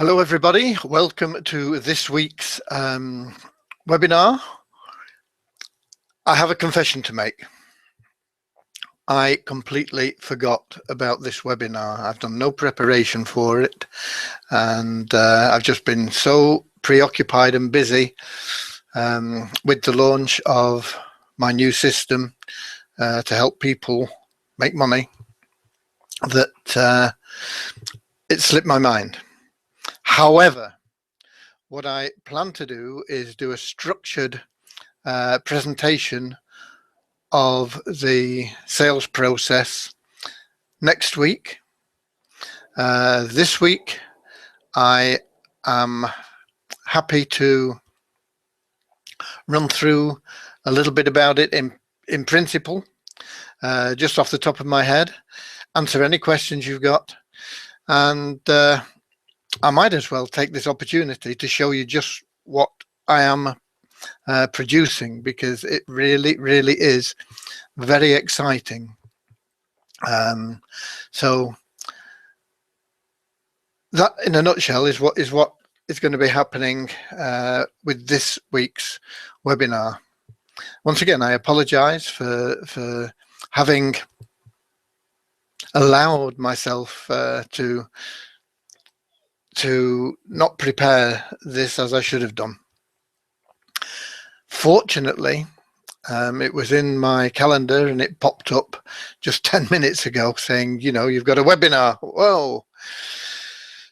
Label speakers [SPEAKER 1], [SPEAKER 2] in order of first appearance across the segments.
[SPEAKER 1] Hello, everybody. Welcome to this week's webinar. I have a confession to make. I completely forgot about this webinar. I've done no preparation for it, and I've just been so preoccupied and busy with the launch of my new system to help people make money that it slipped my mind. However, what I plan to do is do a structured presentation of the sales process next week. This week, I am happy to run through a little bit about it in principle, just off the top of my head, answer any questions you've got, and I might as well take this opportunity to show you just what I am producing, because it really is very exciting. So that, in a nutshell, is what is going to be happening with this week's webinar. Once again, I apologize for having allowed myself to not prepare this as I should have done. Fortunately, it was in my calendar and it popped up just 10 minutes ago saying, you know, you've got a webinar. Whoa.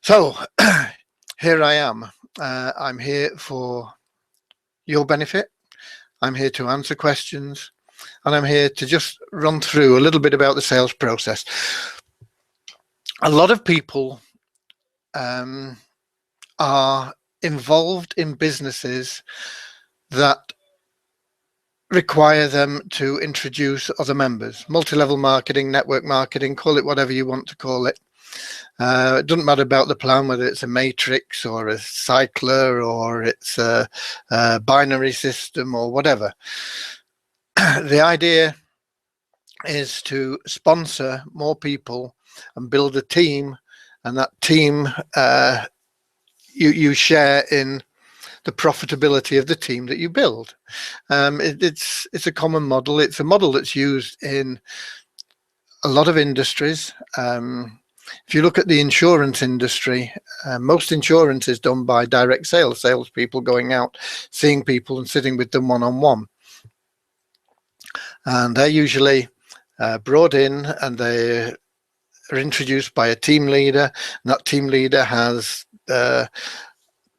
[SPEAKER 1] So here I am. I'm here for your benefit. I'm here to answer questions, and I'm here to just run through a little bit about the sales process. A lot of people are involved in businesses that require them to introduce other members. Multi-level marketing, network marketing, call it whatever you want to call it. It doesn't matter about the plan, whether it's a matrix or a cycler or it's a binary system or whatever. The idea is to sponsor more people and build a team, and that team you share in the profitability of the team that you build. It's a common model. It's a model that's used in a lot of industries. If you look at the insurance industry, most insurance is done by direct salespeople going out, seeing people and sitting with them one-on-one. And they're usually brought in, and they are introduced by a team leader, and that team leader has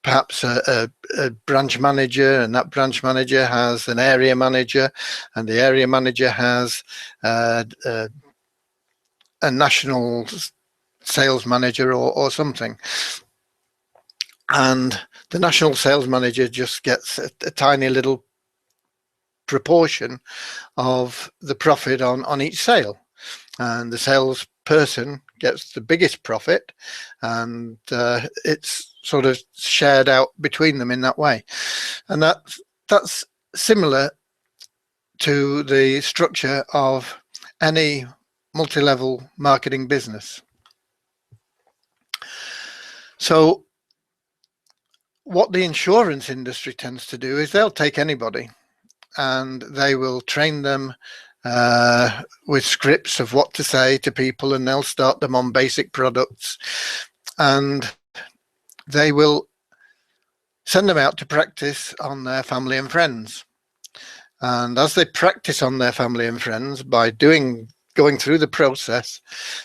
[SPEAKER 1] perhaps a branch manager, and that branch manager has an area manager, and the area manager has a national sales manager or something. And the national sales manager just gets a tiny little proportion of the profit on each sale, and the salesperson gets the biggest profit, and it's sort of shared out between them in that way. And that's similar to the structure of any multi-level marketing business. So what the insurance industry tends to do is they'll take anybody and they will train them with scripts of what to say to people, and they'll start them on basic products, and they will send them out to practice on their family and friends. And as they practice on their family and friends by going through the process,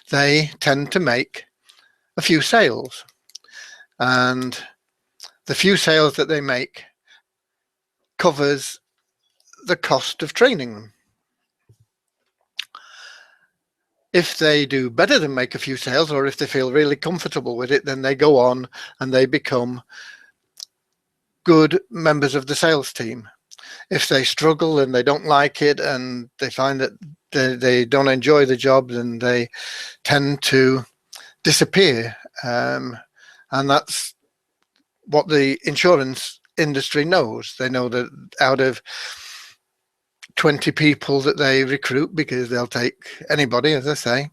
[SPEAKER 1] they tend to make a few sales. And the few sales that they make covers the cost of training them. If they do better than make a few sales, or if they feel really comfortable with it, then they go on and they become good members of the sales team. If they struggle and they don't like it and they find that they don't enjoy the job, then they tend to disappear. And that's what the insurance industry knows. They know that out of 20 people that they recruit, because they'll take anybody, as I say,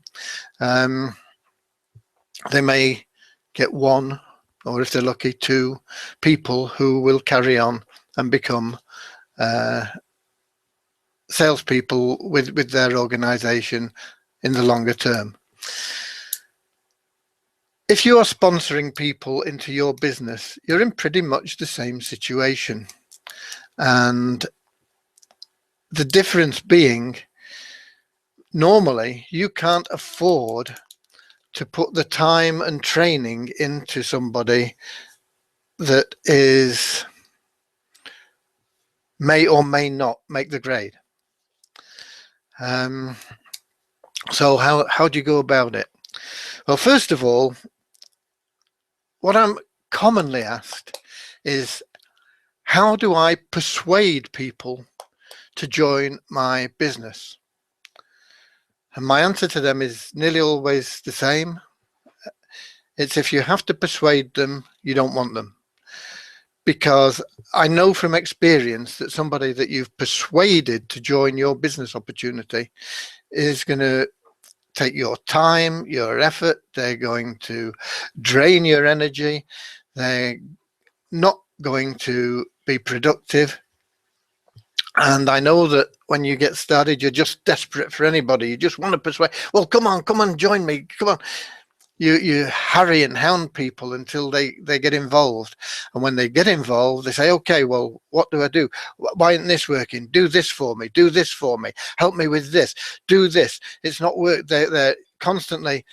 [SPEAKER 1] they may get 1, or if they're lucky, 2 people who will carry on and become salespeople with their organization in the longer term. If you are sponsoring people into your business, you're in pretty much the same situation. And the difference being, normally you can't afford to put the time and training into somebody that may or may not make the grade. So how do you go about it? Well, first of all, what I'm commonly asked is, how do I persuade people to join my business? And my answer to them is nearly always the same. It's, if you have to persuade them, you don't want them. Because I know from experience that somebody that you've persuaded to join your business opportunity is going to take your time, your effort. They're going to drain your energy. They're not going to be productive. And I know that when you get started, you're just desperate for anybody. You just want to persuade, well, come on, join me, come on. You harry and hound people until they get involved. And when they get involved, they say, okay, well, what do I do? Why isn't this working? Do this for me. Do this for me. Help me with this. Do this. It's not work. They're constantly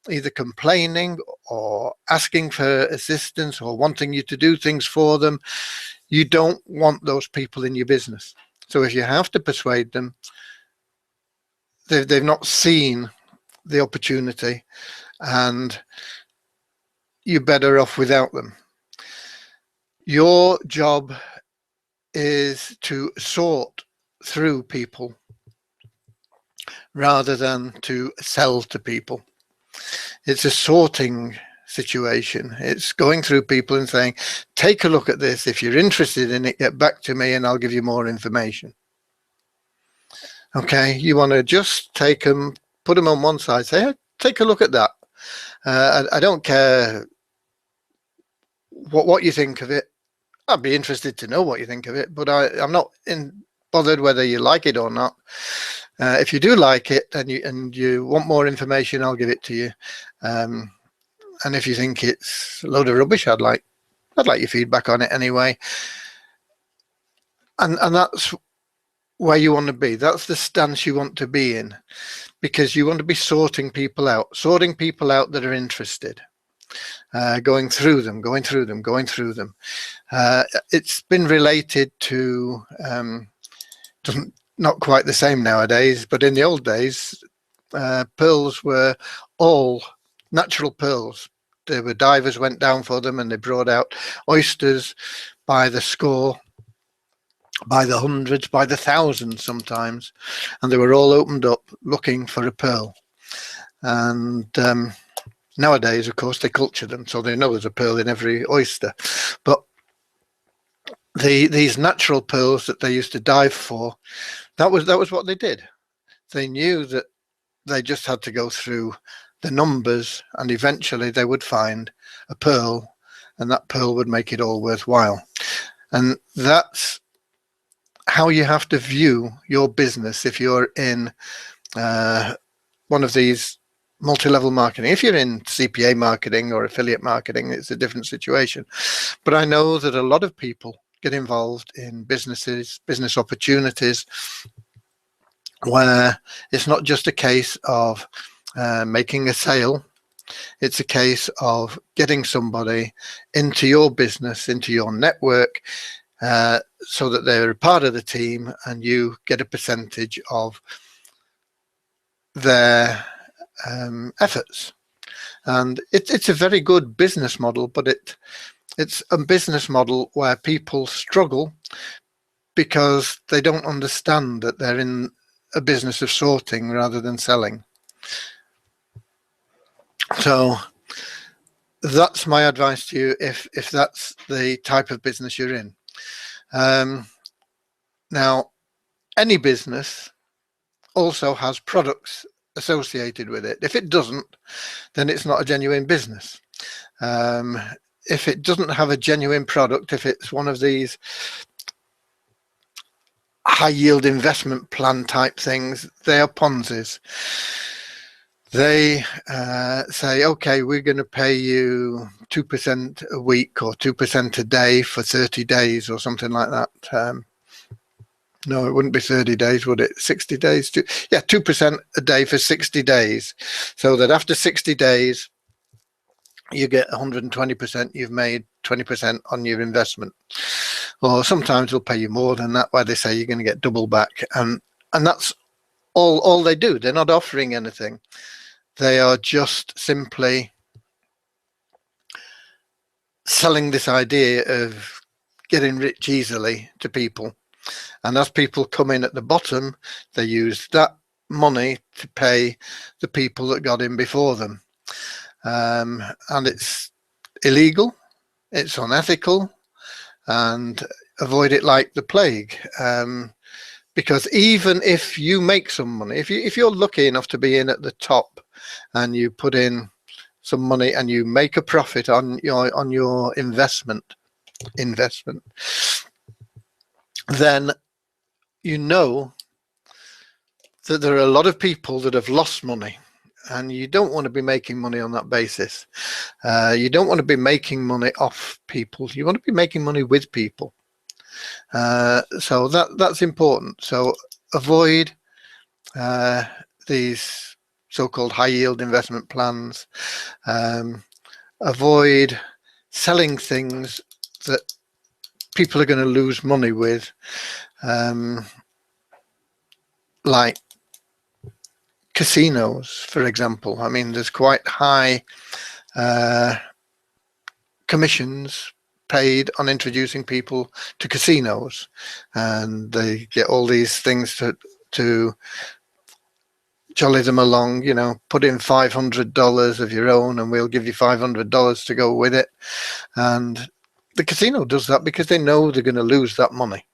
[SPEAKER 1] either complaining or asking for assistance or wanting you to do things for them. You don't want those people in your business. So if you have to persuade them, they've not seen the opportunity, and you're better off without them. Your job is to sort through people rather than to sell to people. It's a sorting situation. It's going through people and saying, take a look at this. If you're interested in it, get back to me and I'll give you more information. Okay, you want to just take them, put them on one side, say, hey, take a look at that. I don't care what you think of it. I'd be interested to know what you think of it, but I'm not bothered whether you like it or not. If you do like it and you want more information, I'll give it to you. And if you think it's a load of rubbish, I'd like your feedback on it anyway. And that's where you want to be. That's the stance you want to be in, because you want to be sorting people out that are interested, going through them. It's been related to, not quite the same nowadays, but in the old days, pearls were all natural pearls. There were divers went down for them and they brought out oysters by the score, by the hundreds, by the thousands sometimes, and they were all opened up looking for a pearl. And nowadays, of course, they culture them, so they know there's a pearl in every oyster. But these natural pearls that they used to dive for, that was what they did. They knew that they just had to go through the numbers, and eventually they would find a pearl, and that pearl would make it all worthwhile. And that's how you have to view your business if you're in one of these multi-level marketing. If you're in CPA marketing or affiliate marketing, it's a different situation. But I know that a lot of people get involved in business opportunities where it's not just a case of making a sale. It's a case of getting somebody into your business, into your network, so that they're a part of the team and you get a percentage of their efforts. And it's a very good business model, but it's a business model where people struggle because they don't understand that they're in a business of sorting rather than selling. So that's my advice to you if that's the type of business you're in. Now, any business also has products associated with it. If it doesn't, then it's not a genuine business. if it doesn't have a genuine product, if it's one of these high yield investment plan type things, they are Ponzi's. They say, okay, we're going to pay you 2% a week or 2% a day for 30 days or something like that. No, it wouldn't be 30 days, would it? 60 days? Yeah, 2% a day for 60 days. So that after 60 days, you get 120%, you've made 20% on your investment. Or sometimes they'll pay you more than that, where they say you're going to get double back. And that's all they do. They're not offering anything. They are just simply selling this idea of getting rich easily to people. And as people come in at the bottom, they use that money to pay the people that got in before them. And it's illegal, it's unethical, and avoid it like the plague. Because even if you make some money, if you're lucky enough to be in at the top and you put in some money and you make a profit on your investment, then you know that there are a lot of people that have lost money, and you don't want to be making money on that basis. You don't want to be making money off people. You want to be making money with people. So that's important. So avoid these so-called high yield investment plans. Avoid selling things that people are going to lose money with, like casinos, for example. I mean, there's quite high commissions paid on introducing people to casinos, and they get all these things to jolly them along, you know, put in $500 of your own and we'll give you $500 to go with it. And the casino does that because they know they're going to lose that money.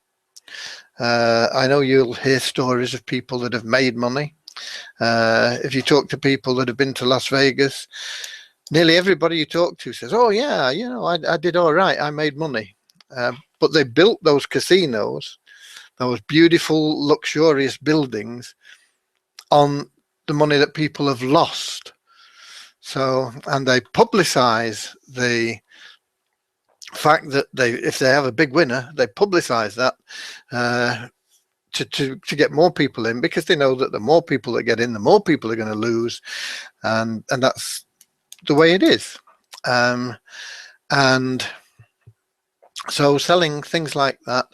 [SPEAKER 1] I know you'll hear stories of people that have made money. If you talk to people that have been to Las Vegas, nearly everybody you talk to says, oh yeah, you know, I did all right, I made money. But they built those casinos, those beautiful, luxurious buildings, on the money that people have lost. So, and they publicize the fact that if they have a big winner, they publicize that to get more people in, because they know that the more people that get in, the more people are going to lose, and that's the way it is. And so selling things like that,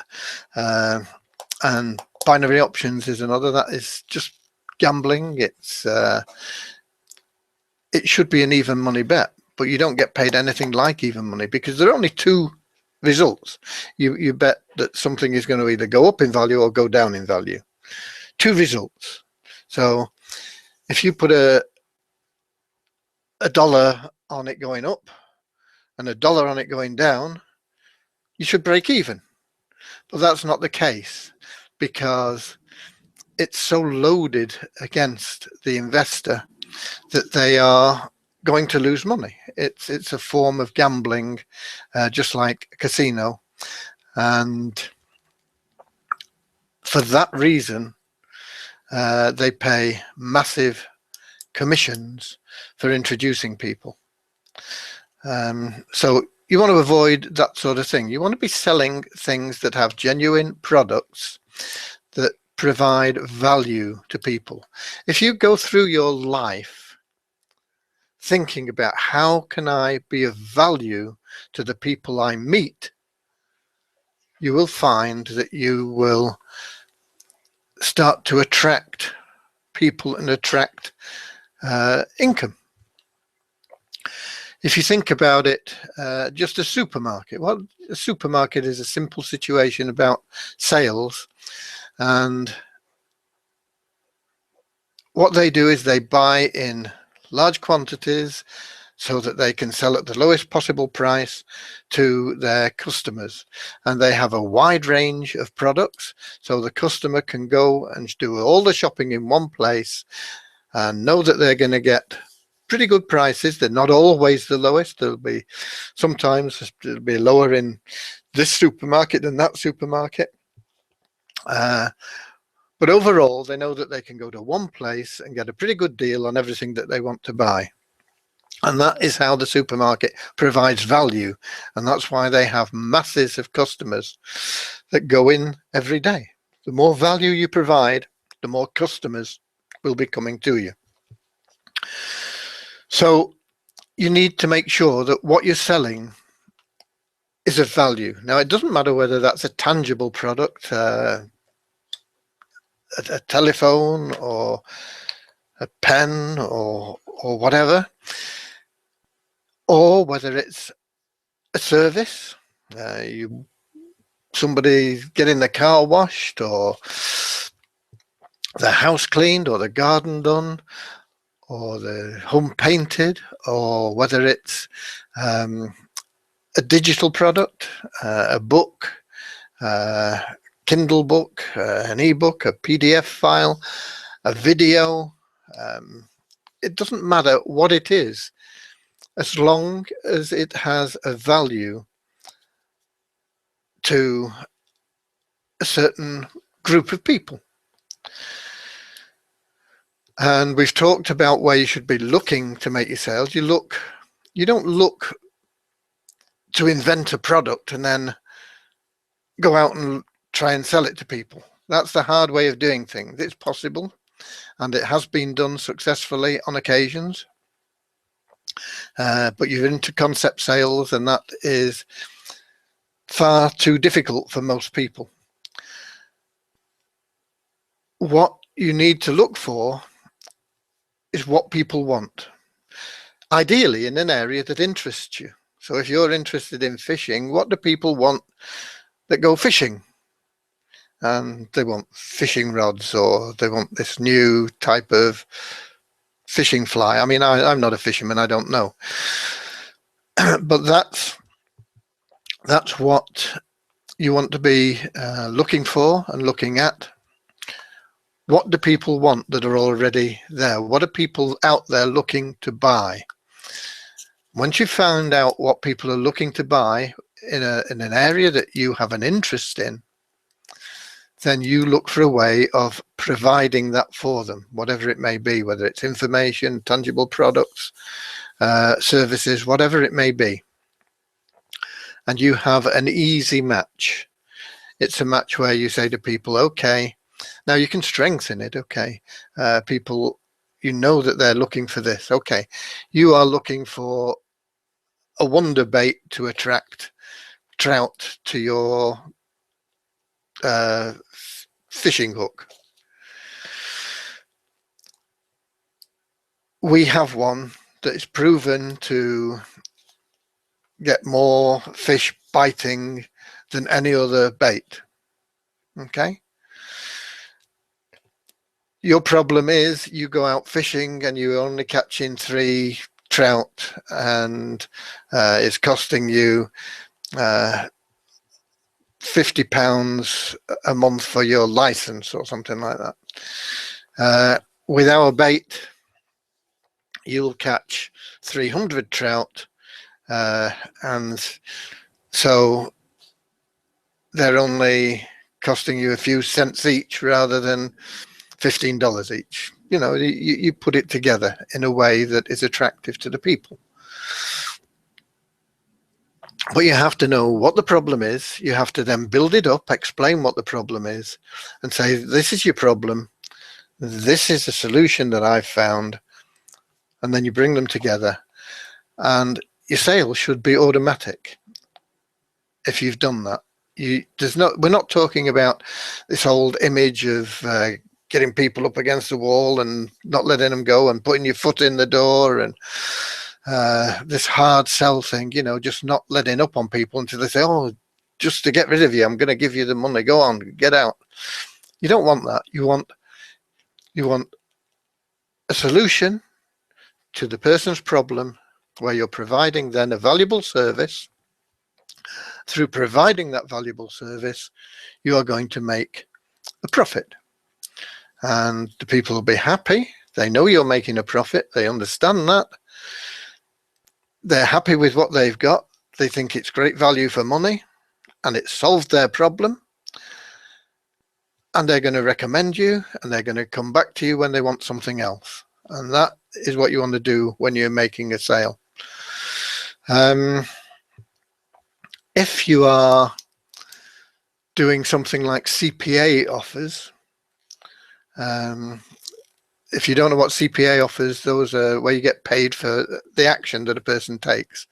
[SPEAKER 1] and binary options is another. That is just gambling. It should be an even money bet, but you don't get paid anything like even money, because there are only two results. You bet that something is going to either go up in value or go down in value. Two results. So if you put a dollar on it going up and a dollar on it going down, you should break even. But that's not the case, because it's so loaded against the investor that they are going to lose money. It's a form of gambling, just like a casino. And for that reason, they pay massive commissions for introducing people. So you want to avoid that sort of thing. You want to be selling things that have genuine products that provide value to people. If you go through your life thinking about how can I be of value to the people I meet, you will find that you will start to attract people and attract income. If you think about it, just a supermarket. Well, a supermarket is a simple situation about sales, and what they do is they buy in large quantities so that they can sell at the lowest possible price to their customers. And they have a wide range of products, so the customer can go and do all the shopping in one place and know that they're going to get pretty good prices. They're not always the lowest. Sometimes it'll be lower in this supermarket than that supermarket. But overall, they know that they can go to one place and get a pretty good deal on everything that they want to buy. And that is how the supermarket provides value. And that's why they have masses of customers that go in every day. The more value you provide, the more customers will be coming to you. So you need to make sure that what you're selling is of value. Now, it doesn't matter whether that's a tangible product, a telephone or a pen or whatever, or whether it's a service, somebody getting their car washed or the house cleaned or the garden done or the home painted, or whether it's a digital product, a book, Kindle book, an ebook, a PDF file, a video. It doesn't matter what it is, as long as it has a value to a certain group of people. And we've talked about where you should be looking to make your sales. You don't look to invent a product and then go out and try and sell it to people. That's the hard way of doing things. It's possible, and it has been done successfully on occasions. But you're into concept sales, and that is far too difficult for most people. What you need to look for is what people want, ideally in an area that interests you. So if you're interested in fishing, what do people want that go fishing? And they want fishing rods, or they want this new type of fishing fly. I mean, I'm not a fisherman, I don't know. But that's what you want to be looking for and looking at. What do people want that are already there? What are people out there looking to buy? Once you've found out what people are looking to buy in an area that you have an interest in, then you look for a way of providing that for them, whatever it may be, whether it's information, tangible products, services, whatever it may be. And you have an easy match. It's a match where you say to people, okay, now you can strengthen it, okay. People, you know that they're looking for this, okay. You are looking for a wonder bait to attract trout to your fishing hook. We have one that is proven to get more fish biting than any other bait. Okay. Your problem is you go out fishing and you're only catching 3 trout, and it's costing you £50 a month for your license or something like that. With our bait, you'll catch 300 trout, and so they're only costing you a few cents each rather than $15 each. You know, you put it together in a way that is attractive to the people. But you have to know what the problem is. You have to then build it up, explain what the problem is, and say, this is your problem. This is the solution that I've found. And then you bring them together, and your sales should be automatic if you've done that. We're not talking about this old image of getting people up against the wall and not letting them go and putting your foot in the door and this hard sell thing, you know, just not letting up on people until they say, oh, just to get rid of you, I'm going to give you the money, go on, get out. You don't want that. You want a solution to the person's problem where you're providing then a valuable service. Through providing that valuable service, you are going to make a profit, and the people will be happy. They know you're making a profit. They understand that, They're happy with what they've got. They think it's great value for money and it's solved their problem. And they're going to recommend you, and they're going to come back to you when they want something else. And that is what you want to do when you're making a sale. If you are doing something like CPA offers, if you don't know what CPA offers, those are where you get paid for the action that a person takes.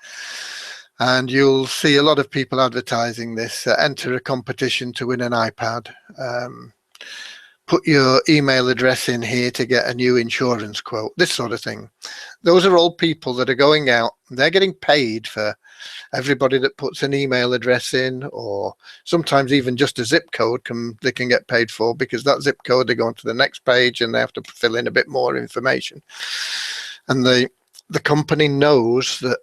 [SPEAKER 1] And you'll see a lot of people advertising this. Enter a competition to win an iPad. Put your email address in here to get a new insurance quote, this sort of thing. Those are all people that are going out. They're getting paid for everybody that puts an email address in, or sometimes even just a zip code they can get paid for, because that zip code, they go on to the next page and they have to fill in a bit more information. And the company knows that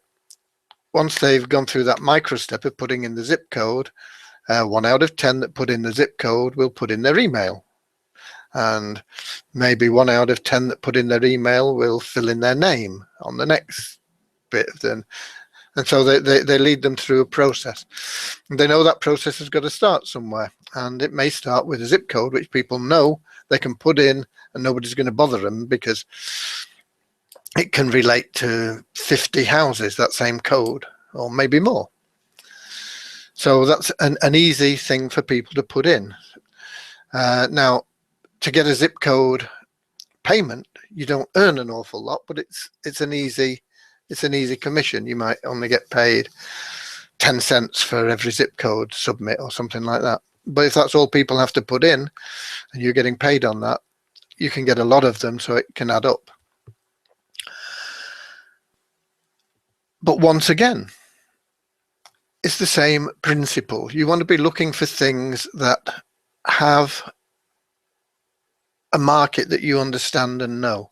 [SPEAKER 1] once they've gone through that micro step of putting in the zip code, 1 out of 10 that put in the zip code will put in their email. And maybe 1 out of 10 that put in their email will fill in their name on the next bit. And so they lead them through a process. And they know that process has got to start somewhere. And it may start with a zip code, which people know they can put in and nobody's going to bother them, because it can relate to 50 houses, that same code, or maybe more. So that's an easy thing for people to put in. Now, to get a zip code payment, you don't earn an awful lot, but it's an easy commission. You might only get paid 10 cents for every zip code submit or something like that. But if that's all people have to put in and you're getting paid on that, you can get a lot of them, so it can add up. But once again, it's the same principle. You want to be looking for things that have a market that you understand and know.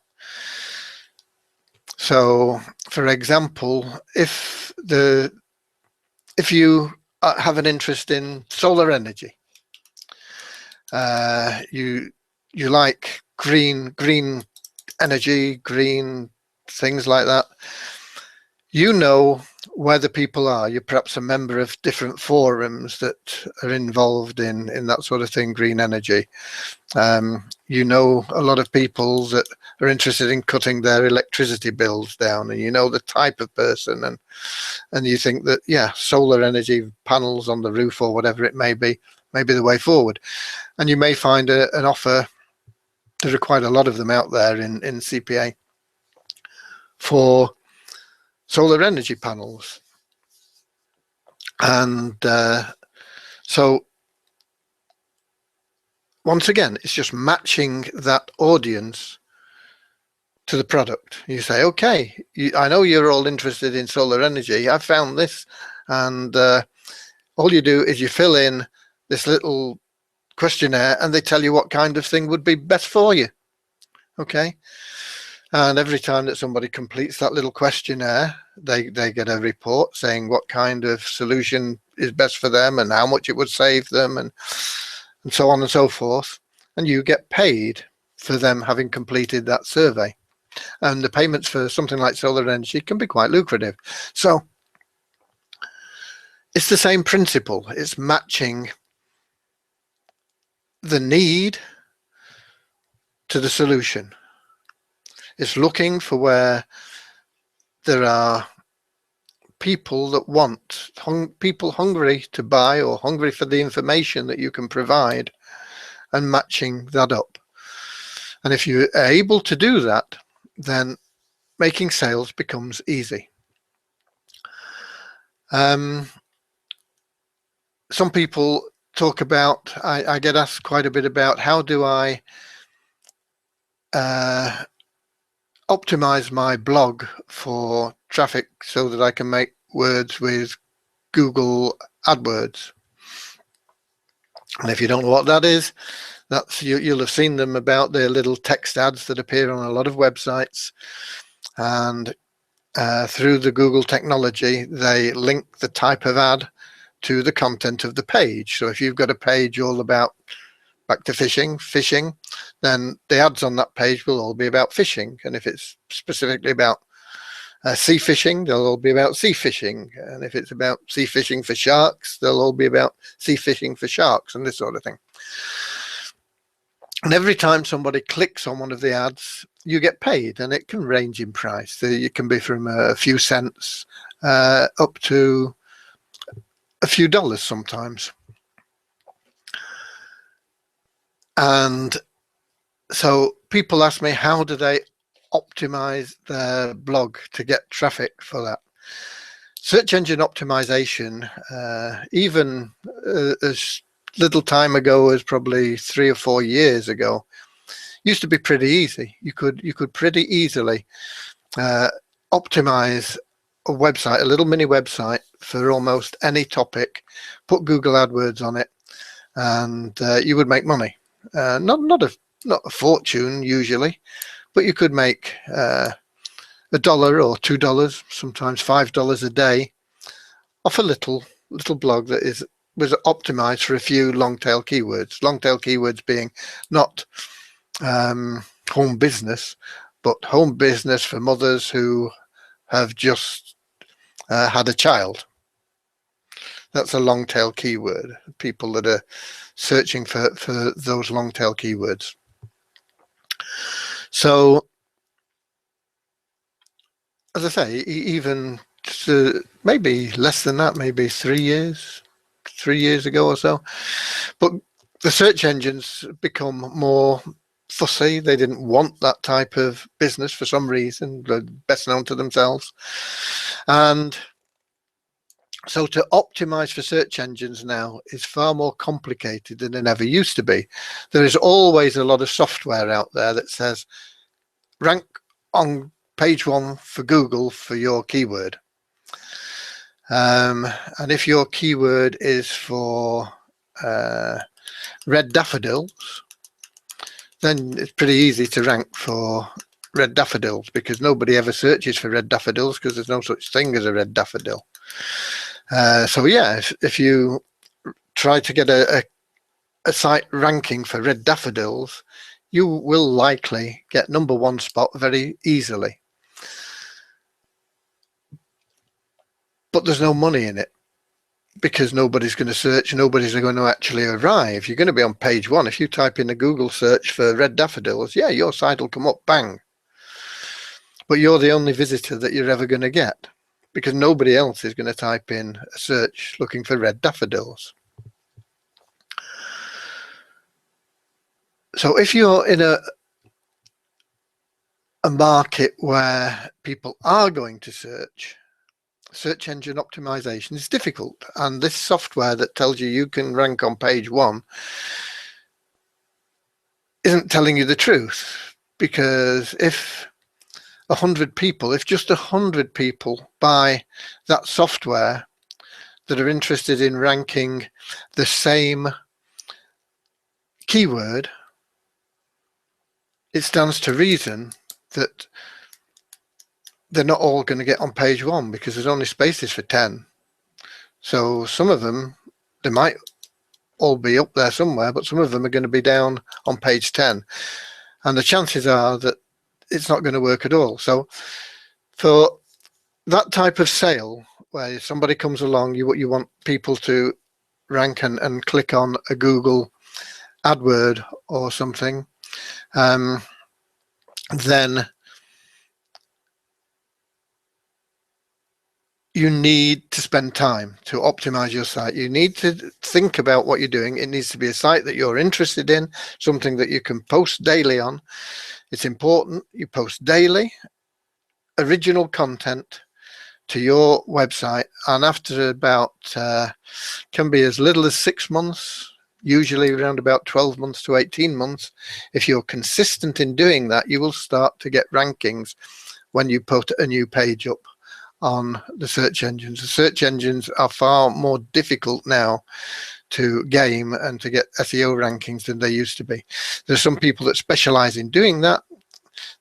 [SPEAKER 1] So, for example, if you have an interest in solar energy, you like green energy, green things like that, you know where the people are. You're perhaps a member of different forums that are involved in that sort of thing, green energy. You know a lot of people that are interested in cutting their electricity bills down, and you know the type of person, and you think that, yeah, solar energy panels on the roof or whatever it may be the way forward. And you may find an offer. There are quite a lot of them out there in CPA for solar energy panels. And so once again, it's just matching that audience to the product. You say, okay, I know you're all interested in solar energy. I found this. And all you do is you fill in this little questionnaire and they tell you what kind of thing would be best for you. Okay. And every time that somebody completes that little questionnaire, they get a report saying what kind of solution is best for them and how much it would save them, and so on and so forth. And you get paid for them having completed that survey. And the payments for something like solar energy can be quite lucrative. So it's the same principle. It's matching the need to the solution. It's looking for where there are people that want, people hungry to buy or hungry for the information that you can provide, and matching that up. And if you are able to do that, then making sales becomes easy. Some people talk about, I get asked quite a bit about, how do I optimize my blog for traffic so that I can make words with Google AdWords. And if you don't know what that is, that's you'll have seen them about their little text ads that appear on a lot of websites, and through the Google technology, they link the type of ad to the content of the page. So if you've got a page all about back to fishing, then the ads on that page will all be about fishing. And if it's specifically about sea fishing, they'll all be about sea fishing. And if it's about sea fishing for sharks, they'll all be about sea fishing for sharks and this sort of thing. And every time somebody clicks on one of the ads, you get paid, and it can range in price. So it can be from a few cents up to a few dollars sometimes. And so people ask me, how do they optimize their blog to get traffic for that? Search engine optimization, even as little time ago as probably 3 or 4 years ago, used to be pretty easy. You could pretty easily optimize a website, a little mini website for almost any topic, put Google AdWords on it, and you would make money. Not a fortune usually, but you could make $1 or $2, sometimes $5 a day off a little blog that was optimized for a few long tail keywords. Long tail keywords being not home business, but home business for mothers who have just had a child. That's a long tail keyword. People that are searching for those long tail keywords. So, as I say, even maybe less than that, maybe 3 years ago or so, but the search engines become more fussy. They didn't want that type of business for some reason, best known to themselves. And so to optimize for search engines now is far more complicated than it ever used to be. There is always a lot of software out there that says rank on page 1 for Google for your keyword. And if your keyword is for red daffodils, then it's pretty easy to rank for red daffodils, because nobody ever searches for red daffodils because there's no such thing as a red daffodil. So yeah, if you try to get a site ranking for red daffodils, you will likely get #1 spot very easily. But there's no money in it, because nobody's going to search, nobody's going to actually arrive. You're going to be on page 1. If you type in a Google search for red daffodils, yeah, your site will come up, bang. But you're the only visitor that you're ever going to get, because nobody else is going to type in a search looking for red daffodils. So if you're in a market where people are going to search engine optimization is difficult, and this software that tells you can rank on page 1 isn't telling you the truth, because if just 100 people buy that software that are interested in ranking the same keyword, it stands to reason that they're not all going to get on page 1, because there's only spaces for 10. So some of them, they might all be up there somewhere, but some of them are going to be down on page 10. And the chances are that it's not going to work at all. So for that type of sale, where somebody comes along, you want people to rank and click on a Google AdWord or something, then you need to spend time to optimize your site. You need to think about what you're doing. It needs to be a site that you're interested in, something that you can post daily on. It's important you post daily, original content to your website, and after about can be as little as 6 months, usually around about 12 months to 18 months. If you're consistent in doing that, you will start to get rankings when you put a new page up on the search engines. The search engines are far more difficult now to game and to get SEO rankings than they used to be. There's some people that specialize in doing that.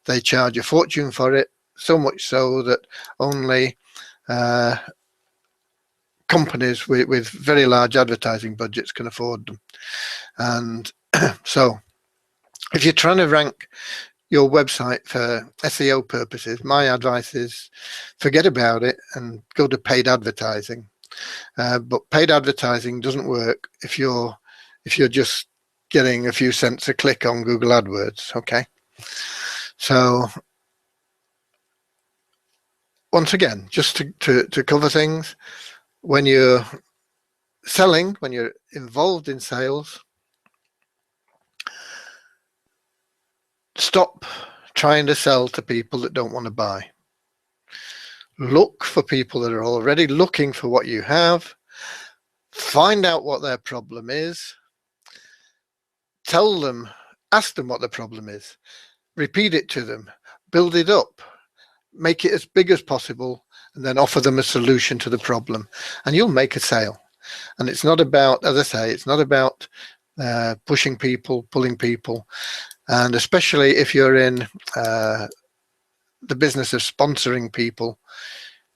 [SPEAKER 1] They charge a fortune for it, so much so that only companies with very large advertising budgets can afford them. And so if you're trying to rank your website for SEO purposes, my advice is forget about it and go to paid advertising. But paid advertising doesn't work if you're just getting a few cents a click on Google AdWords. Okay, so once again, just to cover things, when you're selling, when you're involved in sales, stop trying to sell to people that don't want to buy. Look for people that are already looking for what you have. Find out what their problem is. Tell them, ask them what the problem is. Repeat it to them. Build it up. Make it as big as possible, and then offer them a solution to the problem, and you'll make a sale. And it's not about, as I say, it's not about pushing people, pulling people. And especially if you're in the business of sponsoring people,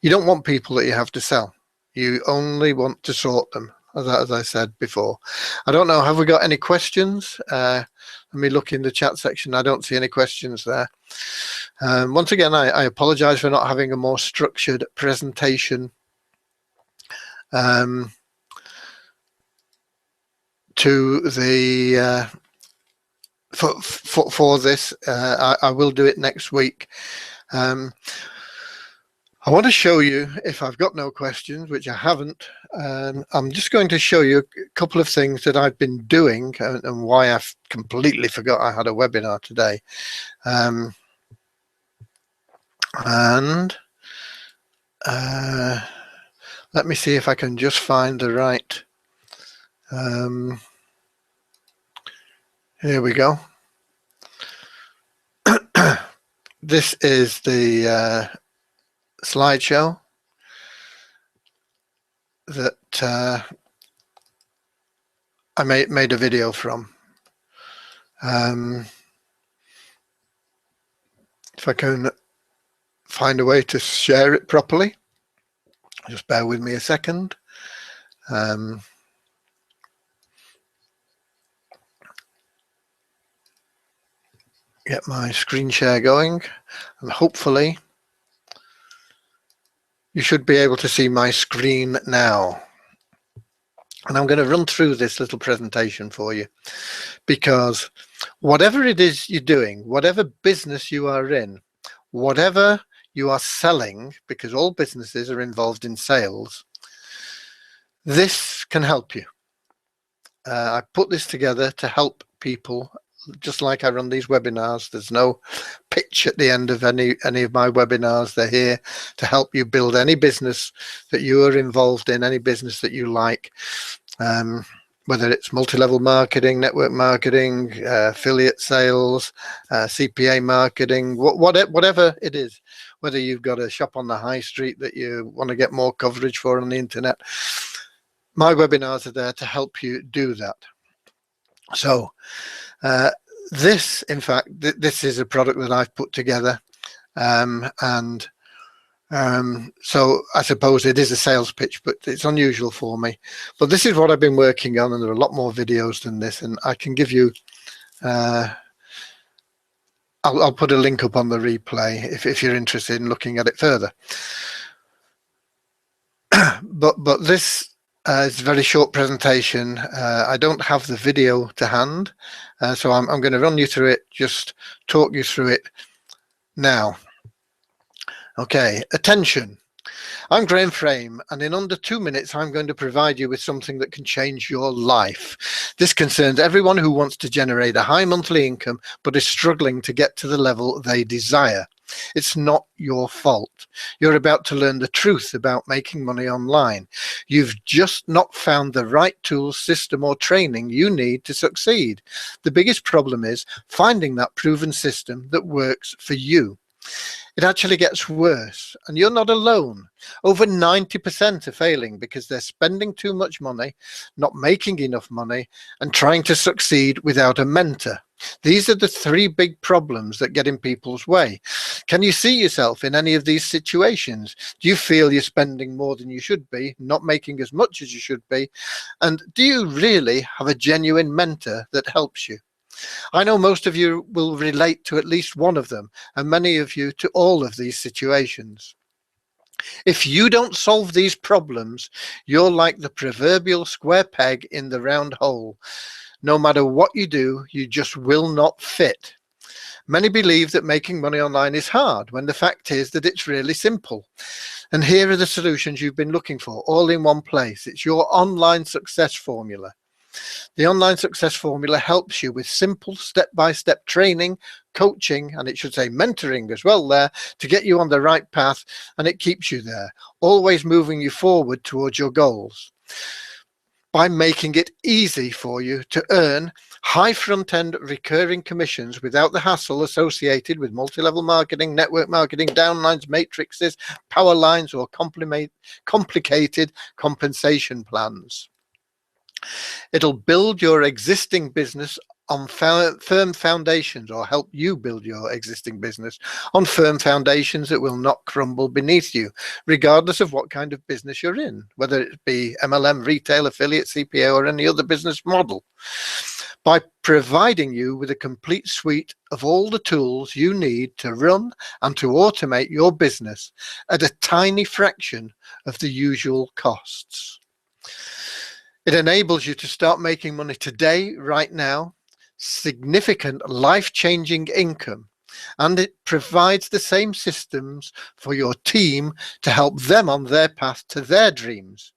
[SPEAKER 1] you don't want people that you have to sell. You only want to sort them, as I said before. I don't know, have we got any questions? Let me look in the chat section. I don't see any questions there. Once again, I apologize for not having a more structured presentation to the for this. I will do it next week. I want to show you, if I've got no questions, which I haven't, I'm just going to show you a couple of things that I've been doing and why I've completely forgot I had a webinar today. Let me see if I can just find the right, here we go. This is the slideshow that I made a video from. If I can find a way to share it properly, just bear with me a second. Get my screen share going, and hopefully you should be able to see my screen now. And I'm going to run through this little presentation for you, because whatever it is you're doing, whatever business you are in, whatever you are selling, because all businesses are involved in sales, this can help you. I put this together to help people, just like I run these webinars. There's no pitch at the end of any of my webinars. They're here to help you build any business that you are involved in, any business that you like, whether it's multi-level marketing, network marketing, affiliate sales, CPA marketing, whatever it is, whether you've got a shop on the high street that you want to get more coverage for on the internet. My webinars are there to help you do that. So this, in fact, this is a product that I've put together, so I suppose it is a sales pitch, but it's unusual for me. But this is what I've been working on, and there are a lot more videos than this, and I can give you, I'll put a link up on the replay if you're interested in looking at it further. But this is a very short presentation. I don't have the video to hand, so I'm going to run you through it, just talk you through it now. Okay, attention. I'm Graham Frame, and in under 2 minutes, I'm going to provide you with something that can change your life. This concerns everyone who wants to generate a high monthly income, but is struggling to get to the level they desire. It's not your fault. You're about to learn the truth about making money online. You've just not found the right tool, system, or training you need to succeed. The biggest problem is finding that proven system that works for you. It actually gets worse, and you're not alone. Over 90% are failing because they're spending too much money, not making enough money, and trying to succeed without a mentor. These are the three big problems that get in people's way. Can you see yourself in any of these situations? Do you feel you're spending more than you should be, not making as much as you should be? And do you really have a genuine mentor that helps you? I know most of you will relate to at least one of them, and many of you to all of these situations. If you don't solve these problems, you're like the proverbial square peg in the round hole. No matter what you do, you just will not fit. Many believe that making money online is hard, when the fact is that it's really simple. And here are the solutions you've been looking for, all in one place. It's your online success formula. The online success formula helps you with simple step-by-step training, coaching, and it should say mentoring as well there, to get you on the right path, and it keeps you there, always moving you forward towards your goals. By making it easy for you to earn high front-end recurring commissions without the hassle associated with multi-level marketing, network marketing, downlines, matrices, power lines, or complicated compensation plans. It'll build your existing business on firm foundations, or help you build your existing business on firm foundations that will not crumble beneath you, regardless of what kind of business you're in, whether it be MLM, retail, affiliate, CPO, or any other business model. By providing you with a complete suite of all the tools you need to run and to automate your business at a tiny fraction of the usual costs. It enables you to start making money today, right now, significant life-changing income, and it provides the same systems for your team to help them on their path to their dreams.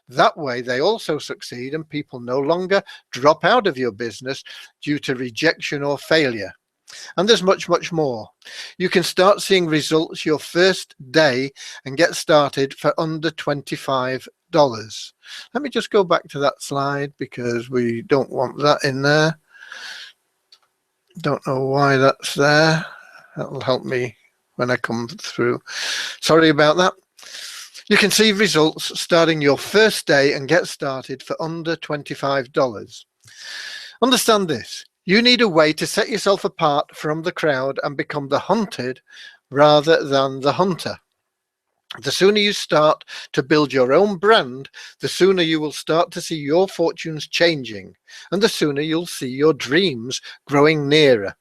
[SPEAKER 1] That way they also succeed, and people no longer drop out of your business due to rejection or failure. And there's much, much more. You can start seeing results your first day and get started for under $25. Let me just go back to that slide because we don't want that in there. Don't know why that's there. That'll help me when I come through. Sorry about that. You can see results starting your first day and get started for under $25. Understand this. You need a way to set yourself apart from the crowd and become the hunted rather than the hunter. The sooner you start to build your own brand, the sooner you will start to see your fortunes changing, and the sooner you'll see your dreams growing nearer.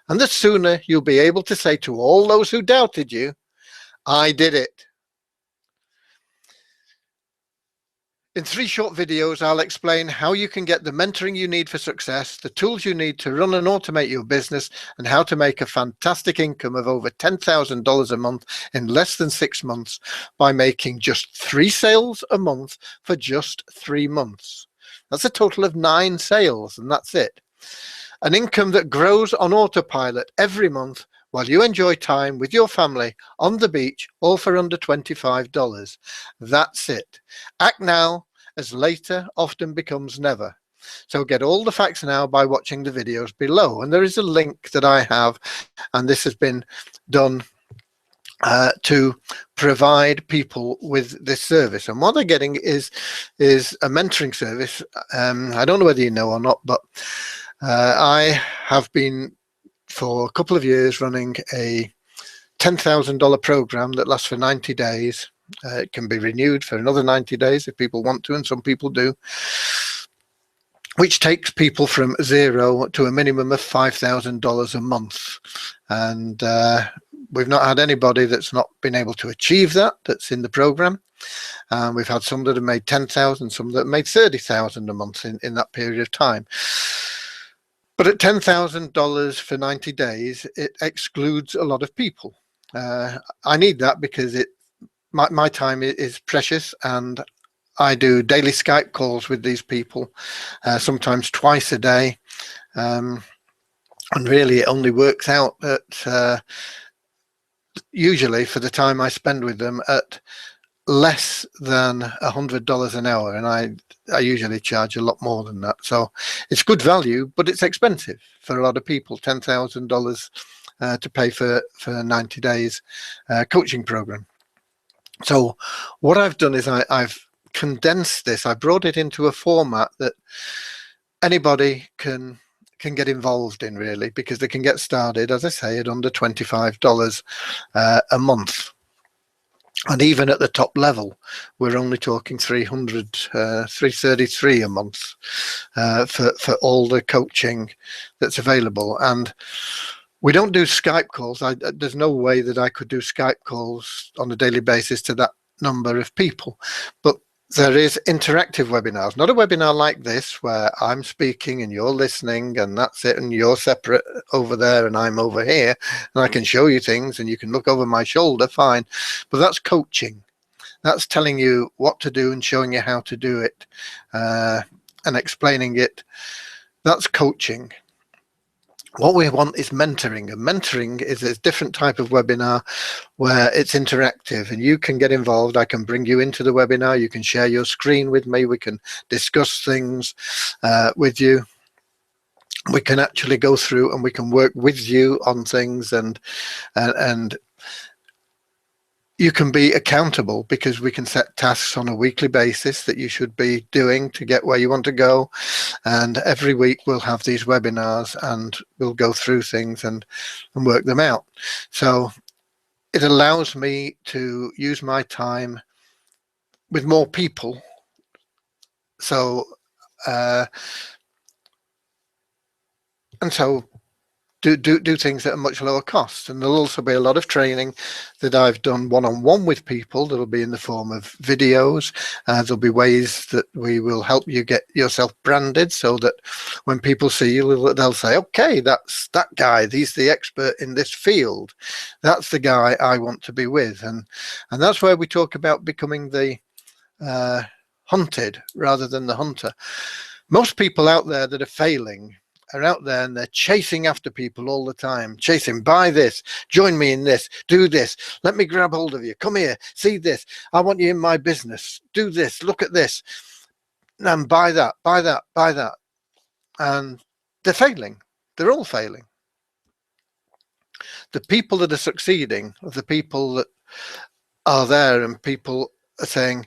[SPEAKER 1] And the sooner you'll be able to say to all those who doubted you, I did it. In 3 short videos, I'll explain how you can get the mentoring you need for success, the tools you need to run and automate your business, and how to make a fantastic income of over $10,000 a month in less than 6 months by making just 3 sales a month for just 3 months. That's a total of 9 sales, and that's it. An income that grows on autopilot every month while you enjoy time with your family on the beach, all for under $25. That's it. Act now, as later often becomes never. So get all the facts now by watching the videos below. And there is a link that I have, and this has been done to provide people with this service. And what they're getting is a mentoring service. I don't know whether you know or not, but I have been for a couple of years running a $10,000 program that lasts for 90 days. It can be renewed for another 90 days if people want to, and some people do, which takes people from zero to a minimum of $5,000 a month. And we've not had anybody that's not been able to achieve that, that's in the program. We've had some that have made 10,000, some that have made 30,000 a month in that period of time. But at $10,000 for 90 days, it excludes a lot of people. I need that because my time is precious, and I do daily Skype calls with these people, sometimes twice a day. And really it only works out that usually for the time I spend with them at less than $100 an hour, and I usually charge a lot more than that. So it's good value, but it's expensive for a lot of people. $10,000 to pay for 90 days coaching program. So what I've done is I've condensed this. I brought it into a format that anybody can get involved in, really, because they can get started, as I say, at under $25 a month. And even at the top level, we're only talking 333 a month for all the coaching that's available. And we don't do Skype calls. There's no way that I could do Skype calls on a daily basis to that number of people. But there is interactive webinars, not a webinar like this where I'm speaking and you're listening and that's it, and you're separate over there and I'm over here and I can show you things and you can look over my shoulder, fine. But that's coaching. That's telling you what to do and showing you how to do it and explaining it. That's coaching. What we want is mentoring, and mentoring is a different type of webinar where it's interactive and you can get involved. I can bring you into the webinar, you can share your screen with me, we can discuss things with you. We can actually go through and we can work with you on things, and you can be accountable because we can set tasks on a weekly basis that you should be doing to get where you want to go. And every week we'll have these webinars and we'll go through things and work them out. So it allows me to use my time with more people. So, and so do things at a much lower cost. And there'll also be a lot of training that I've done one-on-one with people that'll be in the form of videos. There'll be ways that we will help you get yourself branded so that when people see you, they'll say, okay, that's that guy, he's the expert in this field, that's the guy I want to be with. And that's where we talk about becoming the hunted rather than the hunter. Most people out there that are failing are out there and they're chasing after people all the time, chasing, buy this, join me in this, do this, let me grab hold of you, come here, see this, I want you in my business, do this, look at this, and buy that, buy that, buy that. And they're failing. They're all failing. The people that are succeeding are the people that are there, and people are saying,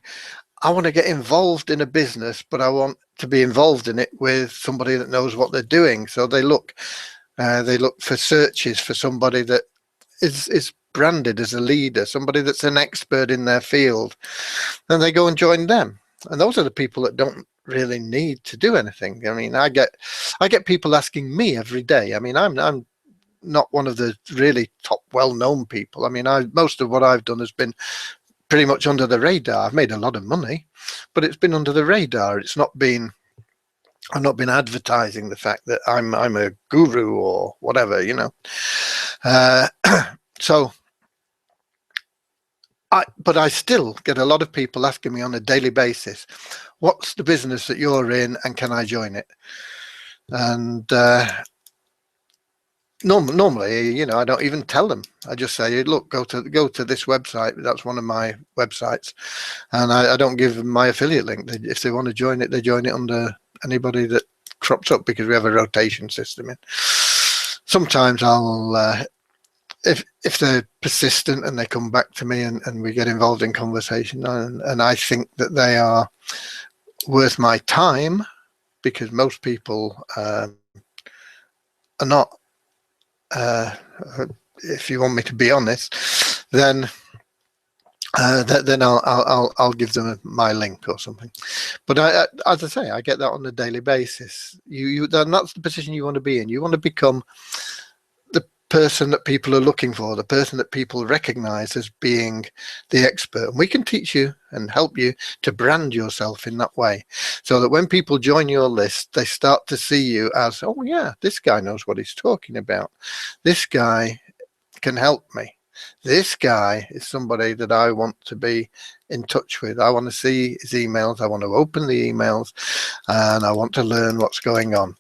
[SPEAKER 1] I want to get involved in a business, but I want to be involved in it with somebody that knows what they're doing. So they look for searches for somebody that is branded as a leader, somebody that's an expert in their field, and they go and join them. And those are the people that don't really need to do anything. I mean, I get people asking me every day. I mean, I'm not one of the really top well-known people. I mean, most of what I've done has been pretty much under the radar. I've made a lot of money, but it's been under the radar. I've not been advertising the fact that I'm a guru or whatever, you know. But I still get a lot of people asking me on a daily basis, what's the business that you're in and can I join it? And normally, you know, I don't even tell them. I just say, look, go to this website. That's one of my websites, and I don't give them my affiliate link. If they want to join it, they join it under anybody that crops up, because we have a rotation system in. Sometimes I'll, if they're persistent and they come back to me and we get involved in conversation, and I think that they are worth my time, because most people are not. If you want me to be honest, then I'll give them my link or something. But as I say, I get that on a daily basis. Then that's the position you want to be in. You want to become the person that people are looking for, the person that people recognize as being the expert. And we can teach you and help you to brand yourself in that way, so that when people join your list, they start to see you as, oh yeah, this guy knows what he's talking about. This guy can help me. This guy is somebody that I want to be in touch with. I want to see his emails. I want to open the emails, and I want to learn what's going on.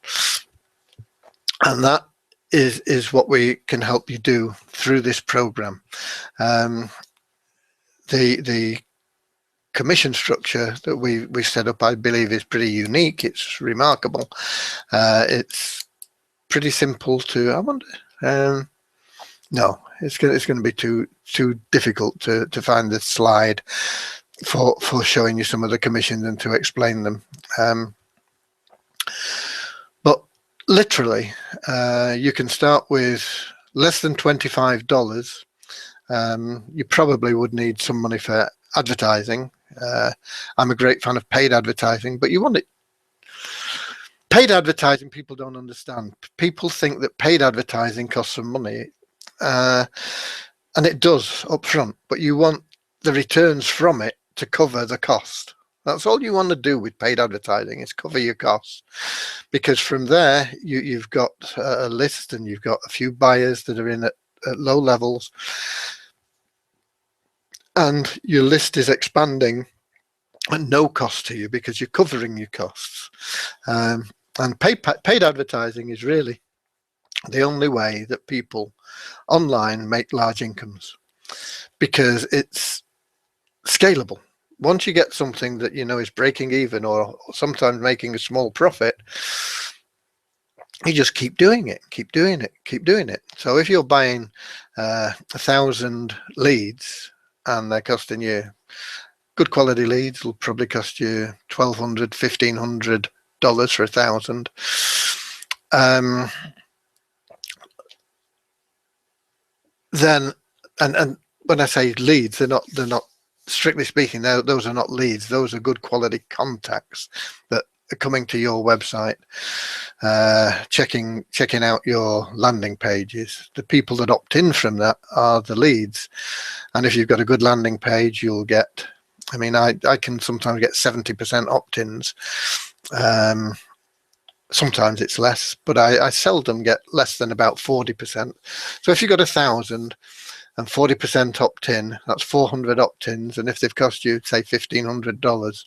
[SPEAKER 1] And that is what we can help you do through this program. The commission structure that we set up, I believe, is pretty unique. It's remarkable. It's pretty simple to. I wonder. No, it's going to be too difficult to find the slide for showing you some of the commissions and to explain them. But literally, you can start with less than $25, You probably would need some money for advertising. I'm a great fan of paid advertising, but you want it. Paid advertising, people don't understand. People think that paid advertising costs some money, and it does up front, but you want the returns from it to cover the cost. That's all you want to do with paid advertising, is cover your costs, because from there you've got a list and you've got a few buyers that are in at low levels, and your list is expanding at no cost to you because you're covering your costs. And paid advertising is really the only way that people online make large incomes, because it's scalable. Once you get something that you know is breaking even or sometimes making a small profit, you just keep doing it, keep doing it, keep doing it. So if you're buying 1,000 leads and they're costing you, good quality leads will probably cost you $1,200, $1,500 for 1,000. Then, and when I say leads, they're not strictly speaking, those are not leads. Those are good quality contacts that are coming to your website, checking out your landing pages. The people that opt in from that are the leads. And if you've got a good landing page, you'll get, I mean, I can sometimes get 70% opt-ins. Sometimes it's less, but I seldom get less than about 40%. So if you've got 1,000 and 40% opt-in, that's 400 opt-ins. And if they've cost you, say, $1,500,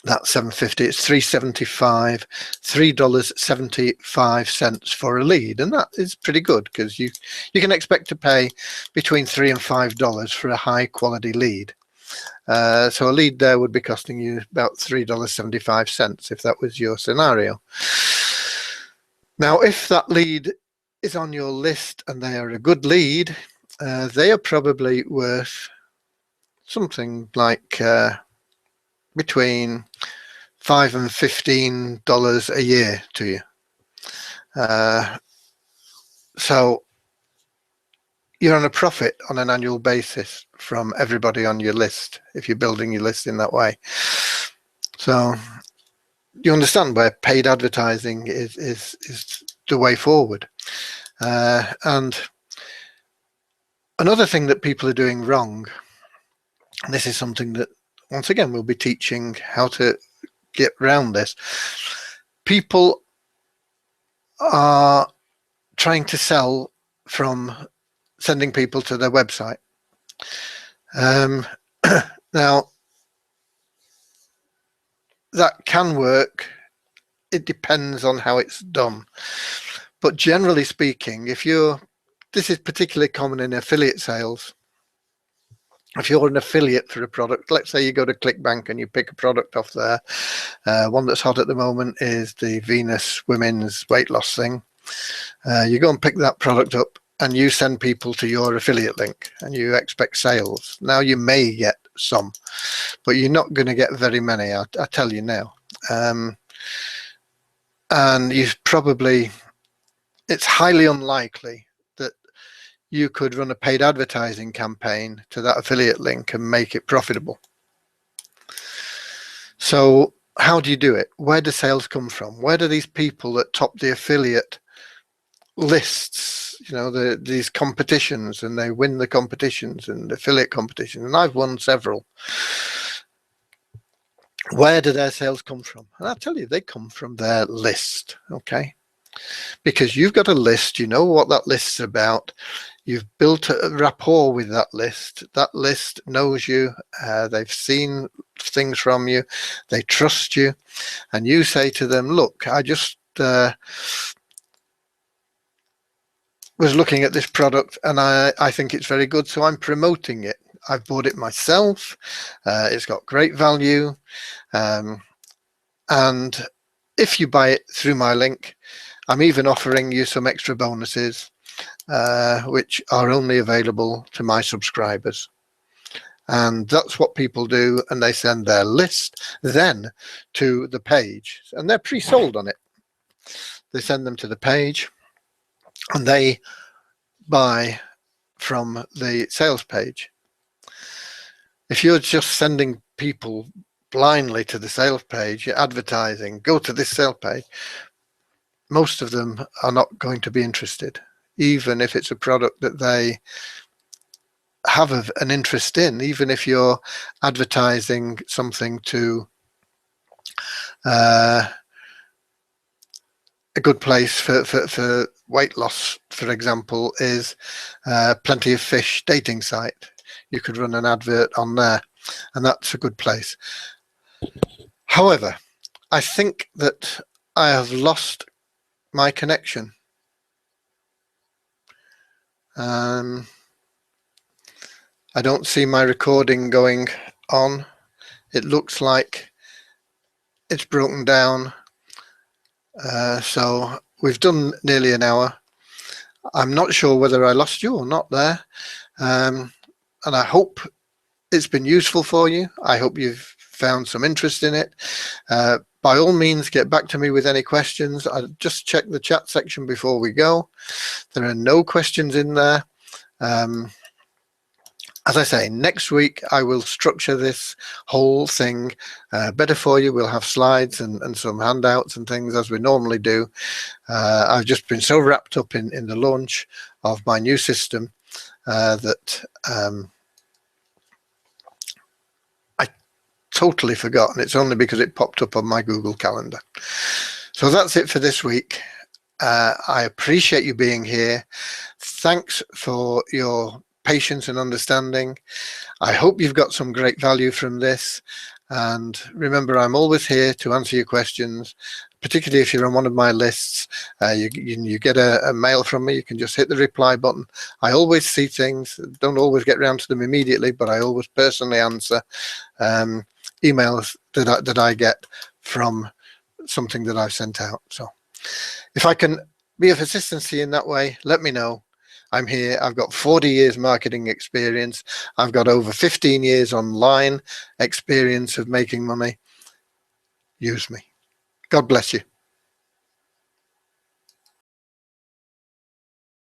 [SPEAKER 1] that's $750. It's $3.75, $3.75 for a lead, and that is pretty good, because you can expect to pay between $3 and $5 for a high quality lead. So a lead there would be costing you about $3.75 if that was your scenario. Now, if that lead is on your list and they are a good lead, they are probably worth something like between $5 and $15 a year to you. So you're on a profit on an annual basis from everybody on your list if you're building your list in that way. So you understand where paid advertising is the way forward. And another thing that people are doing wrong, and this is something that once again we'll be teaching how to get around this. People are trying to sell from sending people to their website. Now, that can work. It depends on how it's done. But generally speaking, this is particularly common in affiliate sales. If you're an affiliate for a product, let's say you go to ClickBank and you pick a product off there. One that's hot at the moment is the Venus women's weight loss thing. You go and pick that product up and you send people to your affiliate link and you expect sales. Now, you may get some, but you're not going to get very many, I tell you now. And it's highly unlikely that you could run a paid advertising campaign to that affiliate link and make it profitable. So how do you do it? Where do sales come from? Where do these people that top the affiliate lists, these competitions, and they win the competitions and affiliate competitions, and I've won several, where do their sales come from? And I'll tell you, they come from their list, okay? Because you've got a list, you know what that list's about, you've built a rapport with that list knows you, they've seen things from you, they trust you, and you say to them, look, I just was looking at this product and I think it's very good, so I'm promoting it. I've bought it myself, it's got great value, and if you buy it through my link, I'm even offering you some extra bonuses, which are only available to my subscribers. And that's what people do, and they send their list then to the page, and they're pre-sold on it. They send them to the page, and they buy from the sales page. If you're just sending people blindly to the sales page, you're advertising, go to this sales page, most of them are not going to be interested, even if it's a product that they have an interest in. Even if you're advertising something to a good place for weight loss, for example, is Plenty of Fish dating site. You could run an advert on there, and that's a good place. However, I think that I have lost my connection. I don't see my recording going on. It looks like it's broken down. So we've done nearly an hour. I'm not sure whether I lost you or not there. And I hope it's been useful for you. I hope you've found some interest in it. By all means, get back to me with any questions. I just check the chat section before we go. There are no questions in there. As I say, next week I will structure this whole thing better for you. We'll have slides and some handouts and things as we normally do. I've just been so wrapped up in the launch of my new system that I totally forgot, and it's only because it popped up on my Google Calendar. So that's it for this week. I appreciate you being here. Thanks for your patience and understanding. I hope you've got some great value from this. And remember, I'm always here to answer your questions, particularly if you're on one of my lists. You get a mail from me, you can just hit the reply button. I always see things, don't always get around to them immediately, but I always personally answer emails that I get from something that I've sent out. So if I can be of assistance to you in that way, let me know. I'm here. I've got 40 years marketing experience. I've got over 15 years online experience of making money. Use me. God bless you.